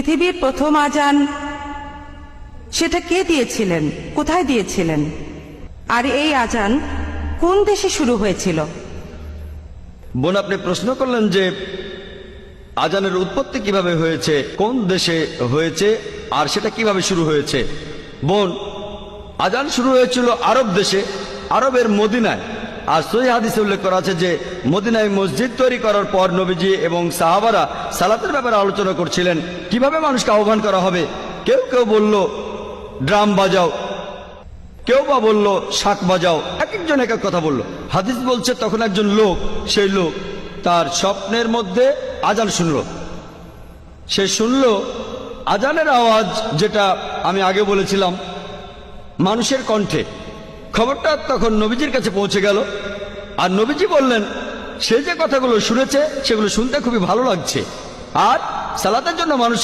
পৃথিবীর প্রথম আজান সেটা কে দিয়েছিলেন, কোথায় দিয়েছিলেন, আর এই আজান কোন দেশে শুরু হয়েছিল? বোন, আপনি প্রশ্ন করলেন যে আজানের উৎপত্তি কিভাবে হয়েছে, কোন দেশে হয়েছে, আর সেটা কিভাবে শুরু হয়েছে। বোন, আজান শুরু হয়েছিল আরব দেশে, আরবের মদিনায়। আর সহিহ হাদিসে উল্লেখ করা আছে যে মদিনায় মসজিদ তৈরি করার পর নবীজি এবং সাহাবারা সালাতের ব্যাপারে আলোচনা করছিলেন, কিভাবে মানুষকে আহ্বান করা হবে। কেউ কেউ বলল ড্রাম বাজাও, কেউ বা বলল শাক বাজাও, এক একজন এক এক কথা বলল। হাদিস বলছে তখন একজন লোক, সেই লোক তার স্বপ্নের মধ্যে আজান শুনল। সে শুনল আজানের আওয়াজ, যেটা আমি আগে বলেছিলাম মানুষের কণ্ঠে। খবরটা তখন নবীজির কাছে পৌঁছে গেল, আর নবীজি বললেন সে যে কথাগুলো শুনেছে সেগুলো শুনতে খুবই ভালো লাগছে, আর সালাতের জন্য মানুষ